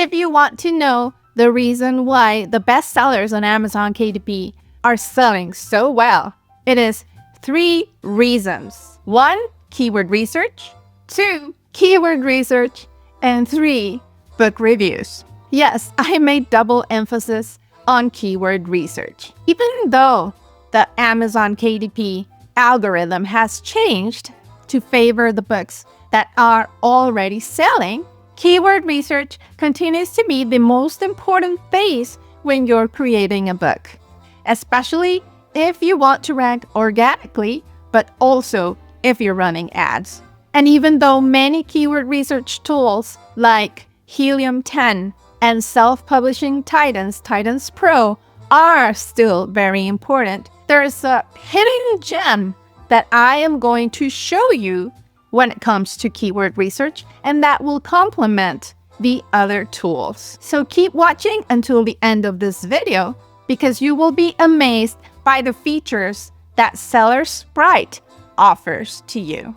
If you want to know the reason why the bestsellers on Amazon KDP are selling so well, it is 3 reasons. 1, keyword research. 2, keyword research. And 3, book reviews. Yes, I made double emphasis on keyword research. Even though the Amazon KDP algorithm has changed to favor the books that are already selling, keyword research continues to be the most important phase when you're creating a book, especially if you want to rank organically, but also if you're running ads. And even though many keyword research tools like Helium 10 and self-publishing Titans Pro are still very important, there's a hidden gem that I am going to show you when it comes to keyword research, and that will complement the other tools. So keep watching until the end of this video, because you will be amazed by the features that Sellersprite offers to you.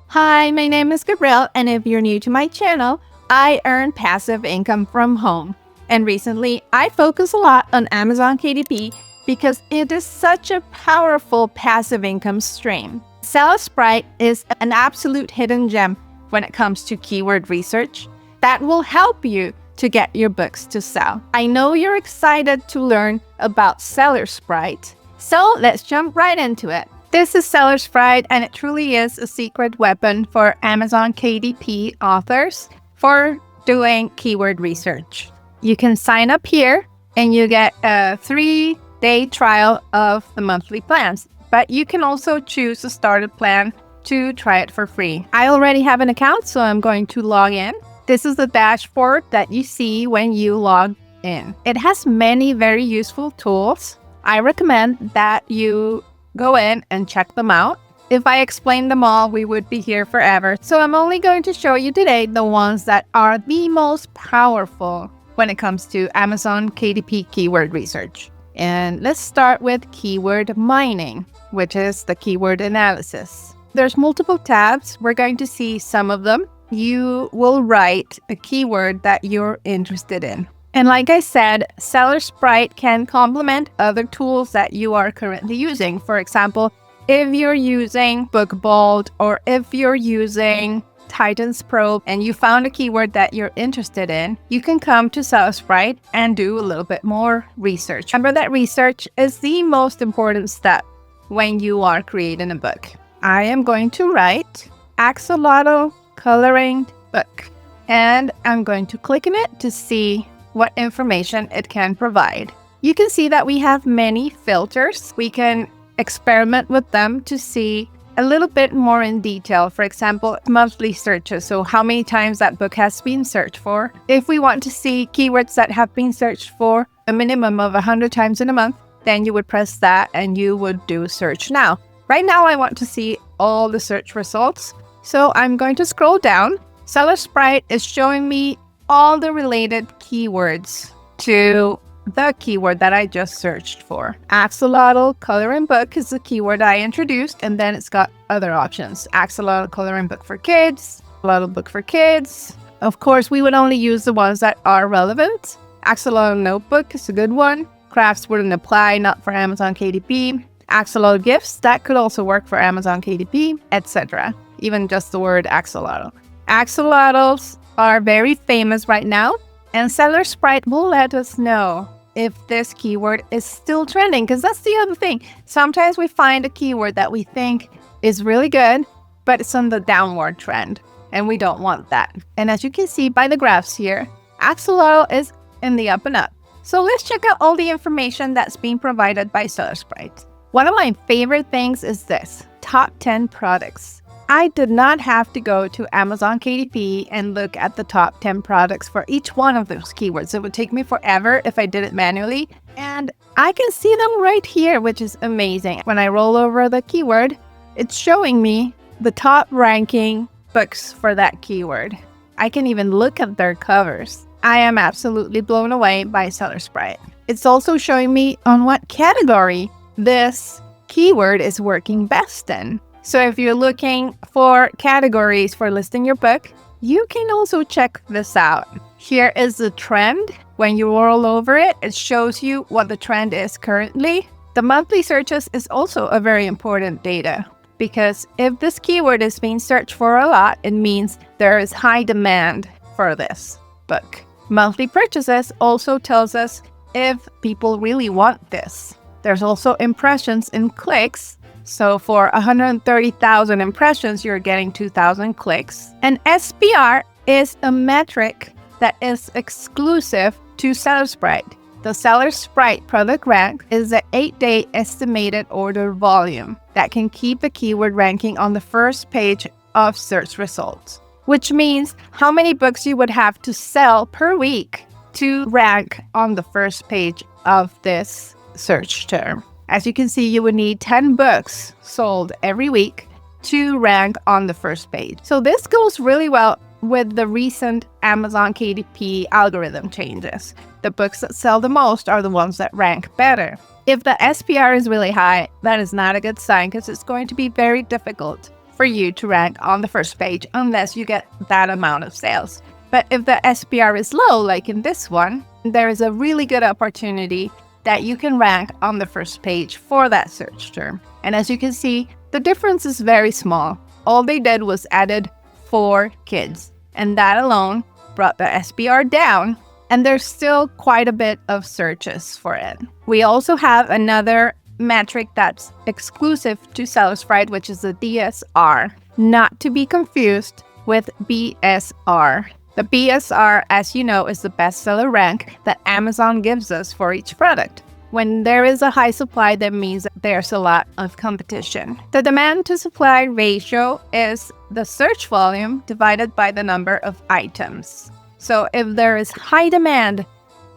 Hi, my name is Gabrielle, and if you're new to my channel, I earn passive income from home. And recently, I focus a lot on Amazon KDP because it is such a powerful passive income stream. Sellersprite is an absolute hidden gem when it comes to keyword research that will help you to get your books to sell. I know you're excited to learn about Sellersprite, so let's jump right into it. This is Sellersprite, and it truly is a secret weapon for Amazon KDP authors for doing keyword research. You can sign up here and you get a 3-day trial of the monthly plans, but you can also choose a starter plan to try it for free. I already have an account, so I'm going to log in. This is the dashboard that you see when you log in. It has many very useful tools. I recommend that you go in and check them out. If I explained them all, we would be here forever. So I'm only going to show you today the ones that are the most powerful when it comes to Amazon KDP keyword research. And let's start with keyword mining, which is the keyword analysis. There's multiple tabs. We're going to see some of them. You will write a keyword that you're interested in. And like I said, Sellersprite can complement other tools that you are currently using. For example, if you're using BookBolt or if you're using Titans Pro and you found a keyword that you're interested in, you can come to Sellersprite and do a little bit more research. Remember that research is the most important step when you are creating a book. I am going to write axolotl coloring book, and I'm going to click on it to see what information it can provide. You can see that we have many filters. We can experiment with them to see a little bit more in detail. For example, monthly searches, so how many times that book has been searched for. If we want to see keywords that have been searched for a minimum of 100 times in a month, then you would press that and you would do search now. Right now, I want to see all the search results, so I'm going to scroll down. Sellersprite is showing me all the related keywords to the keyword that I just searched for. Axolotl coloring book is the keyword I introduced, and then it's got other options. Axolotl coloring book for kids, axolotl book for kids. Of course, we would only use the ones that are relevant. Axolotl notebook is a good one. Crafts wouldn't apply, not for Amazon KDP. Axolotl gifts, that could also work for Amazon KDP, etc. Even just the word axolotl. Axolotls are very famous right now, and Sellersprite will let us know if this keyword is still trending, because that's the other thing. Sometimes we find a keyword that we think is really good, but it's on the downward trend, and we don't want that. And as you can see by the graphs here, axolotl is in the up and up. So let's check out all the information that's being provided by Sellersprite. One of my favorite things is this, top 10 products. I did not have to go to Amazon KDP and look at the top 10 products for each one of those keywords. It would take me forever if I did it manually. And I can see them right here, which is amazing. When I roll over the keyword, it's showing me the top ranking books for that keyword. I can even look at their covers. I am absolutely blown away by Sellersprite. It's also showing me on what category this keyword is working best in. So if you're looking for categories for listing your book, you can also check this out. Here is the trend. When you roll over it, it shows you what the trend is currently. The monthly searches is also a very important data, because if this keyword is being searched for a lot, it means there is high demand for this book. Monthly purchases also tells us if people really want this. There's also impressions and clicks. So for 130,000 impressions, you're getting 2,000 clicks. And SPR is a metric that is exclusive to Sellersprite. The Sellersprite product rank is the 8-day estimated order volume that can keep the keyword ranking on the first page of search results, which means how many books you would have to sell per week to rank on the first page of this search term. As you can see, you would need 10 books sold every week to rank on the first page. So this goes really well with the recent Amazon KDP algorithm changes. The books that sell the most are the ones that rank better. If the SPR is really high, that is not a good sign, because it's going to be very difficult for you to rank on the first page unless you get that amount of sales. But if the SPR is low, like in this one, there is a really good opportunity that you can rank on the first page for that search term. And as you can see, the difference is very small. All they did was added 4 kids, and that alone brought the SPR down, and there's still quite a bit of searches for it. We also have another metric that's exclusive to Sellersprite, which is the DSR, not to be confused with BSR. The BSR, as you know, is the bestseller rank that Amazon gives us for each product. When there is a high supply, that means that there's a lot of competition. The demand to supply ratio is the search volume divided by the number of items. So if there is high demand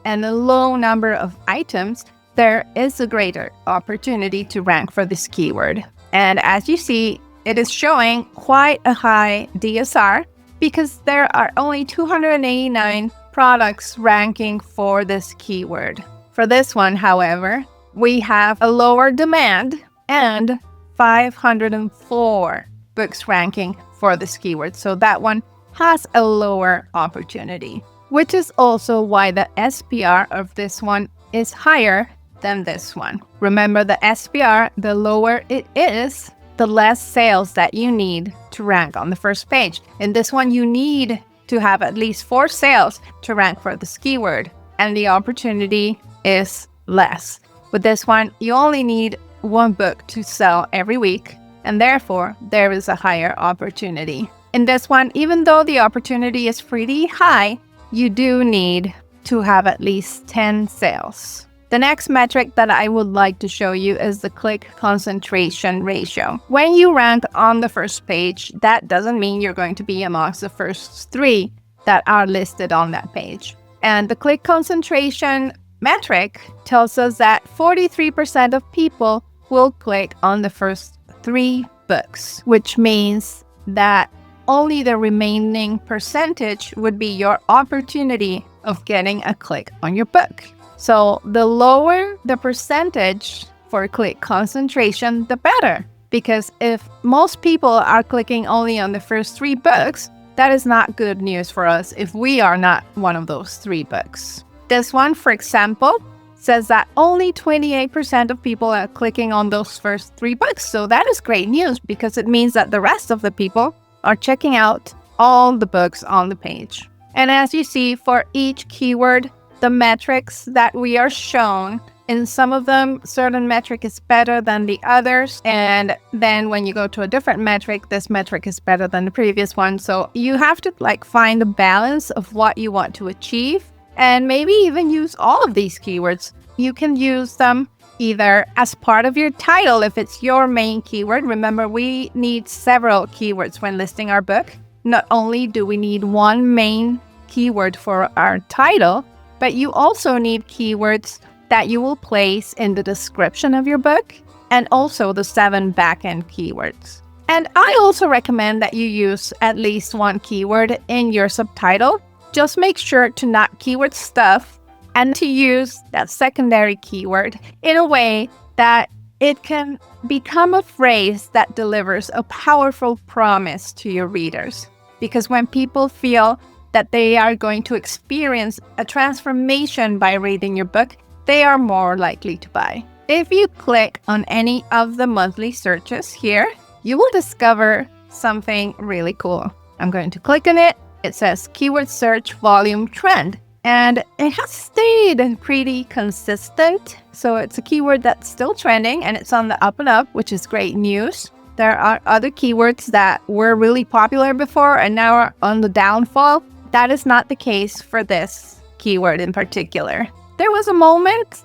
and a low number of items, there is a greater opportunity to rank for this keyword. And as you see, it is showing quite a high DSR, because there are only 289 products ranking for this keyword. For this one, however, we have a lower demand and 504 books ranking for this keyword. So that one has a lower opportunity, which is also why the SPR of this one is higher than this one. Remember, the SPR, the lower it is, the less sales that you need to rank on the first page. In this one, you need to have at least 4 sales to rank for this keyword, and the opportunity is less. With this one, you only need 1 book to sell every week, and therefore there is a higher opportunity. In this one, even though the opportunity is pretty high, you do need to have at least 10 sales. The next metric that I would like to show you is the click concentration ratio. When you rank on the first page, that doesn't mean you're going to be amongst the first 3 that are listed on that page. And the click concentration metric tells us that 43% of people will click on the first 3 books, which means that only the remaining percentage would be your opportunity of getting a click on your book. So the lower the percentage for click concentration, the better. Because if most people are clicking only on the first 3 books, that is not good news for us if we are not one of those 3 books. This one, for example, says that only 28% of people are clicking on those first 3 books. So that is great news, because it means that the rest of the people are checking out all the books on the page. And as you see, for each keyword, the metrics that we are shown, in some of them, certain metric is better than the others. And then when you go to a different metric, this metric is better than the previous one. So you have to find a balance of what you want to achieve, and maybe even use all of these keywords. You can use them either as part of your title if it's your main keyword. Remember, we need several keywords when listing our book. Not only do we need one main keyword for our title, but you also need keywords that you will place in the description of your book, and also the 7 backend keywords. And I also recommend that you use at least 1 keyword in your subtitle. Just make sure to not keyword stuff, and to use that secondary keyword in a way that it can become a phrase that delivers a powerful promise to your readers. Because when people feel that they are going to experience a transformation by reading your book, they are more likely to buy. If you click on any of the monthly searches here, you will discover something really cool. I'm going to click on it. It says keyword search volume trend, and it has stayed pretty consistent. So it's a keyword that's still trending, and it's on the up and up, which is great news. There are other keywords that were really popular before and now are on the downfall. That is not the case for this keyword in particular. There was a moment,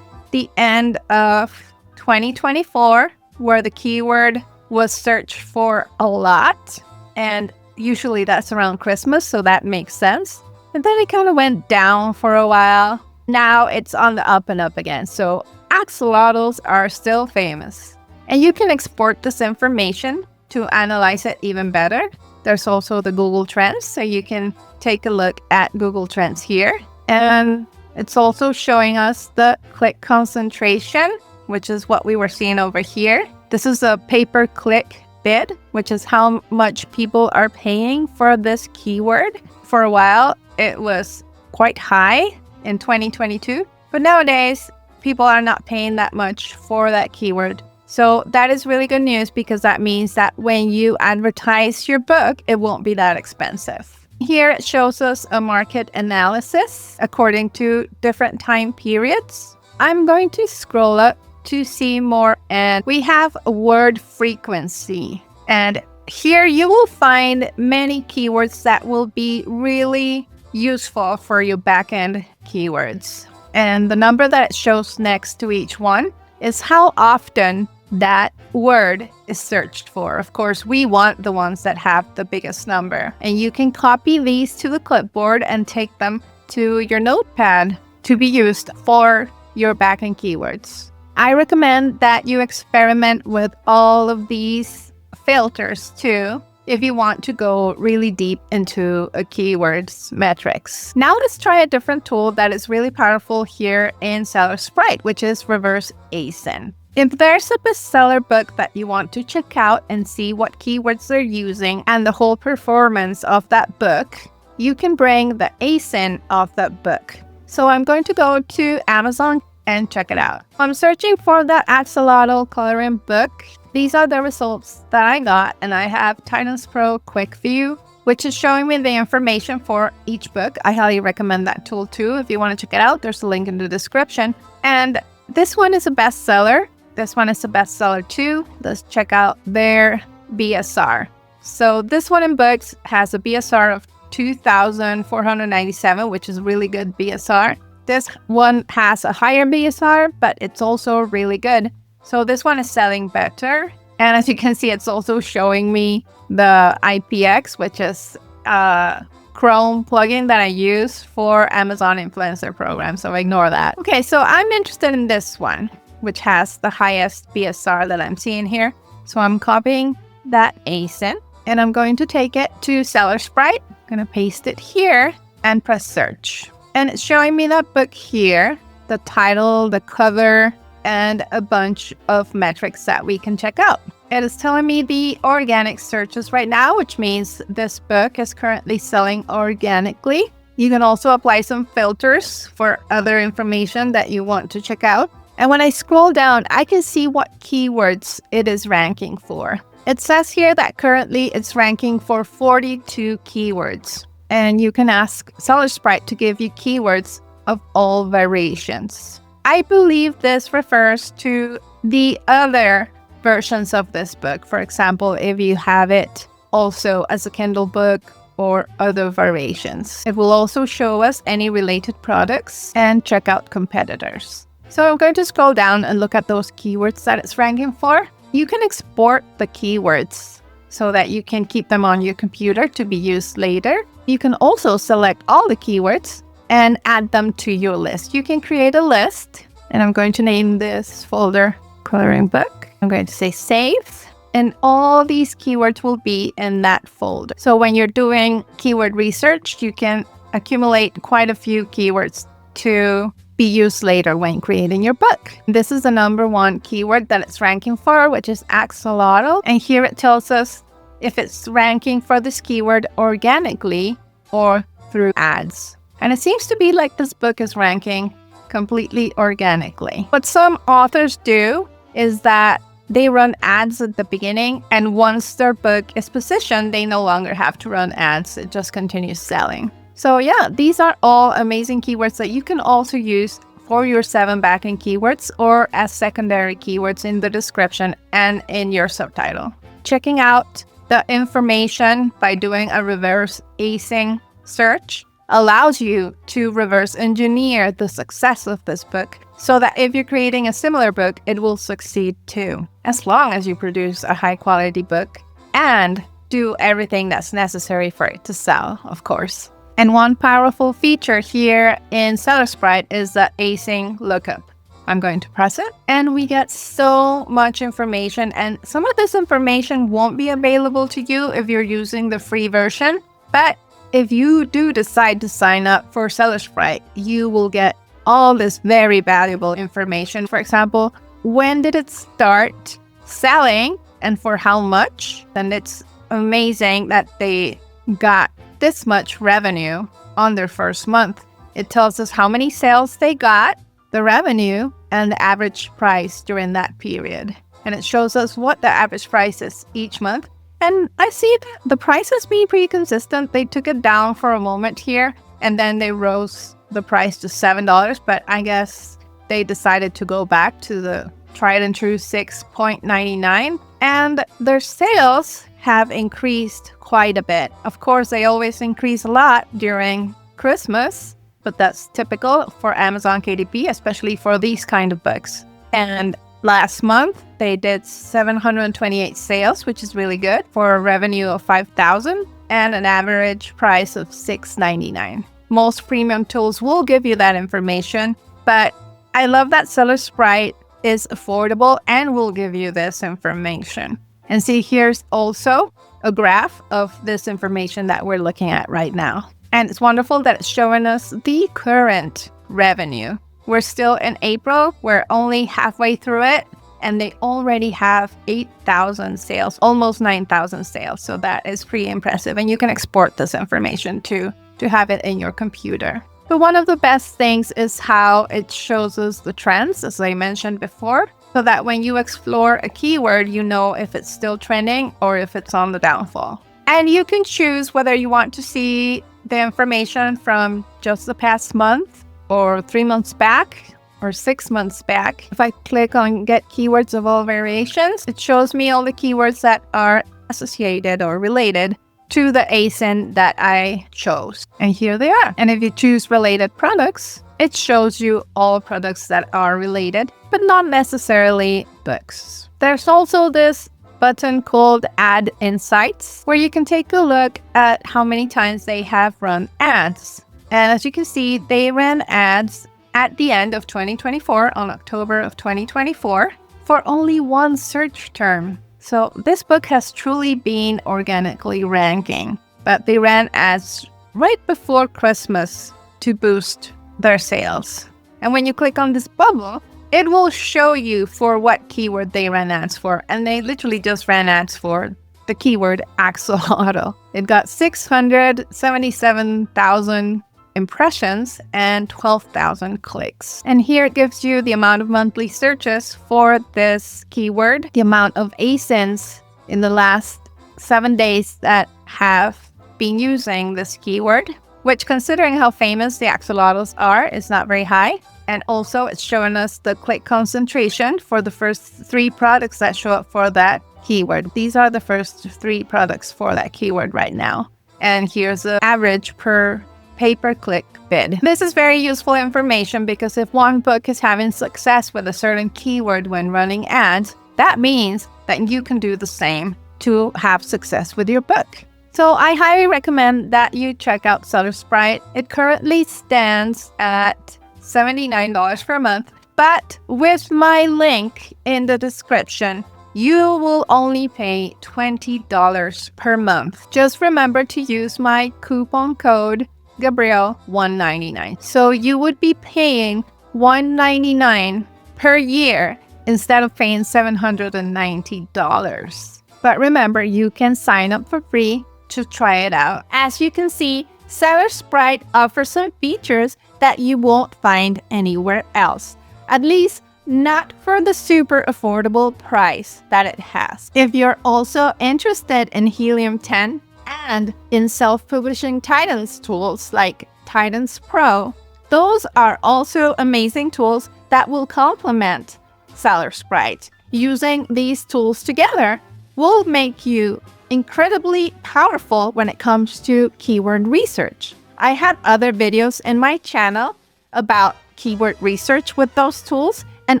the end of 2024, where the keyword was searched for a lot, and usually that's around Christmas, so that makes sense. And then it kind of went down for a while. Now it's on the up and up again, so axolotls are still famous. And you can export this information to analyze it even better. There's also the Google Trends, so you can take a look at Google Trends here. And it's also showing us the click concentration, which is what we were seeing over here. This is a pay-per-click bid, which is how much people are paying for this keyword. For a while, it was quite high in 2022, but nowadays, people are not paying that much for that keyword. So that is really good news, because that means that when you advertise your book, it won't be that expensive. Here it shows us a market analysis according to different time periods. I'm going to scroll up to see more, and we have word frequency. And here you will find many keywords that will be really useful for your backend keywords. And the number that it shows next to each one is how often that word is searched for. Of course, we want the ones that have the biggest number. And you can copy these to the clipboard and take them to your notepad to be used for your backend keywords. I recommend that you experiment with all of these filters too, if you want to go really deep into a keyword's metrics. Now let's try a different tool that is really powerful here in Sellersprite, which is reverse ASIN. If there's a bestseller book that you want to check out and see what keywords they're using and the whole performance of that book, you can bring the ASIN of that book. So I'm going to go to Amazon and check it out. I'm searching for that axolotl coloring book. These are the results that I got, and I have Titans Pro Quick View, which is showing me the information for each book. I highly recommend that tool too. If you want to check it out, there's a link in the description. And this one is a bestseller. This one is a bestseller too. Let's check out their BSR. So this one in books has a BSR of 2,497, which is really good BSR. This one has a higher BSR, but it's also really good. So this one is selling better. And as you can see, it's also showing me the IPX, which is a Chrome plugin that I use for Amazon Influencer Program. So ignore that. Okay, so I'm interested in this one, which has the highest BSR that I'm seeing here. So I'm copying that ASIN and I'm going to take it to Sellersprite. I'm going to paste it here and press search. And it's showing me that book here, the title, the cover, and a bunch of metrics that we can check out. It is telling me the organic searches right now, which means this book is currently selling organically. You can also apply some filters for other information that you want to check out. And when I scroll down, I can see what keywords it is ranking for. It says here that currently it's ranking for 42 keywords. And you can ask Sellersprite to give you keywords of all variations. I believe this refers to the other versions of this book. For example, if you have it also as a Kindle book or other variations. It will also show us any related products and check out competitors. So I'm going to scroll down and look at those keywords that it's ranking for. You can export the keywords so that you can keep them on your computer to be used later. You can also select all the keywords and add them to your list. You can create a list, and I'm going to name this folder Coloring Book. I'm going to say save, and all these keywords will be in that folder. So when you're doing keyword research, you can accumulate quite a few keywords to be used later when creating your book. This is the #1 keyword that it's ranking for, which is axolotl. And here it tells us if it's ranking for this keyword organically or through ads. And it seems to be like this book is ranking completely organically. What some authors do is that they run ads at the beginning, and once their book is positioned, they no longer have to run ads. It just continues selling. So yeah, these are all amazing keywords that you can also use for your 7 backlink keywords or as secondary keywords in the description and in your subtitle. Checking out the information by doing a reverse ASIN search allows you to reverse engineer the success of this book so that if you're creating a similar book, it will succeed too, as long as you produce a high quality book and do everything that's necessary for it to sell, of course. And one powerful feature here in Sellersprite is the ASIN Lookup. I'm going to press it and we get so much information, and some of this information won't be available to you if you're using the free version, but if you do decide to sign up for Sellersprite, you will get all this very valuable information. For example, when did it start selling and for how much? And it's amazing that they got this much revenue on their first month. It tells us how many sales they got, the revenue, and the average price during that period. And it shows us what the average price is each month. And I see that the price has been pretty consistent. They took it down for a moment here, and then they rose the price to $7, but I guess they decided to go back to the tried and true $6.99. And their sales have increased quite a bit. Of course, they always increase a lot during Christmas, but that's typical for Amazon KDP, especially for these kind of books. And last month, they did 728 sales, which is really good, for a revenue of $5,000 and an average price of $6.99. Most premium tools will give you that information, but I love that Sellersprite is affordable and will give you this information. And see, here's also a graph of this information that we're looking at right now. And it's wonderful that it's showing us the current revenue. We're still in April. We're only halfway through it, and they already have 8,000 sales, almost 9,000 sales. So that is pretty impressive. And you can export this information to have it in your computer. But one of the best things is how it shows us the trends, as I mentioned before, so that when you explore a keyword, you know if it's still trending or if it's on the downfall. And you can choose whether you want to see the information from just the past month, or 3 months back, or 6 months back. If I click on Get Keywords of All Variations, it shows me all the keywords that are associated or related to the ASIN that I chose. And here they are. And if you choose related products, it shows you all products that are related, but not necessarily books. There's also this button called Ad Insights, where you can take a look at how many times they have run ads. And as you can see, they ran ads at the end of 2024, on October of 2024, for only one search term. So this book has truly been organically ranking, but they ran ads right before Christmas to boost their sales. And when you click on this bubble, it will show you for what keyword they ran ads for. And they literally just ran ads for the keyword axolotl. It got 677,000 impressions and 12,000 clicks. And here it gives you the amount of monthly searches for this keyword, the amount of ASINs in the last 7 days that have been using this keyword, which, considering how famous the axolotls are, is not very high. And also it's showing us the click concentration for the first 3 products that show up for that keyword. These are the first 3 products for that keyword right now. And here's the average per pay-per-click bid. This is very useful information because if one book is having success with a certain keyword when running ads, that means that you can do the same to have success with your book. So I highly recommend that you check out Sellersprite. It currently stands at $79 per month, but with my link in the description, you will only pay $20 per month. Just remember to use my coupon code Gabrielle 199. So you would be paying $199 per year instead of paying $790. But remember, you can sign up for free to try it out. As you can see, Sellersprite offers some features that you won't find anywhere else. At least not for the super affordable price that it has. If you're also interested in Helium 10 and in self-publishing Titans tools like Titans Pro, those are also amazing tools that will complement Sellersprite. Using these tools together will make you incredibly powerful when it comes to keyword research. I have other videos in my channel about keyword research with those tools and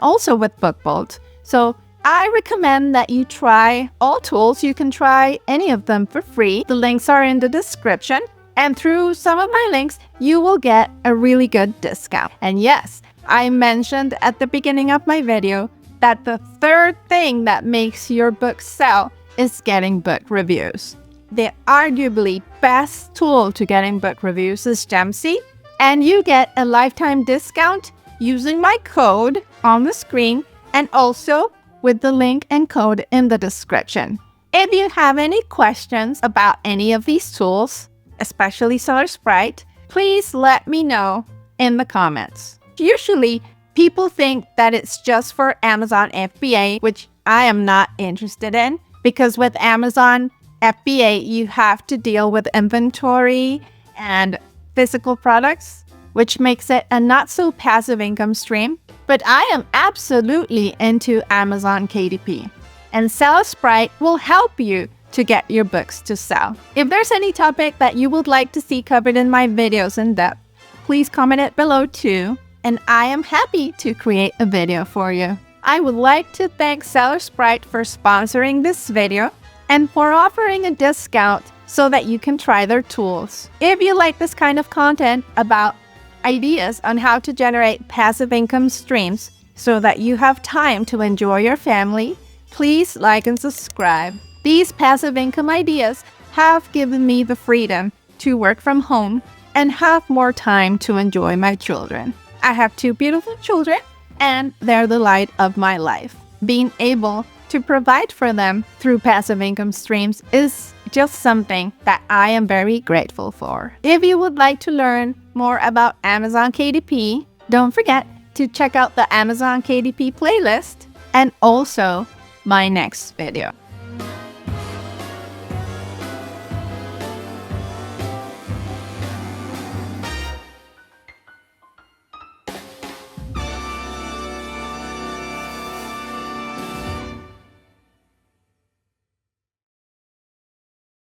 also with BookBolt. So I recommend that you try all tools. You can try any of them for free. The links are in the description. And through some of my links, you will get a really good discount. And yes, I mentioned at the beginning of my video that the third thing that makes your book sell is getting book reviews. The arguably best tool to getting book reviews is GEMSY, and you get a lifetime discount using my code on the screen and also with the link and code in the description. If you have any questions about any of these tools, especially Sellersprite, please let me know in the comments. Usually, people think that it's just for Amazon FBA, which I am not interested in, because with Amazon FBA, you have to deal with inventory and physical products, which makes it a not so passive income stream. But I am absolutely into Amazon KDP, and Sellersprite will help you to get your books to sell. If there's any topic that you would like to see covered in my videos in depth, please comment it below too, and I am happy to create a video for you. I would like to thank Sellersprite for sponsoring this video and for offering a discount so that you can try their tools. If you like this kind of content about ideas on how to generate passive income streams so that you have time to enjoy your family, please like and subscribe. These passive income ideas have given me the freedom to work from home and have more time to enjoy my children. I have 2 beautiful children, and they're the light of my life. Being able to provide for them through passive income streams is just something that I am very grateful for. If you would like to learn more about Amazon KDP, don't forget to check out the Amazon KDP playlist and also my next video.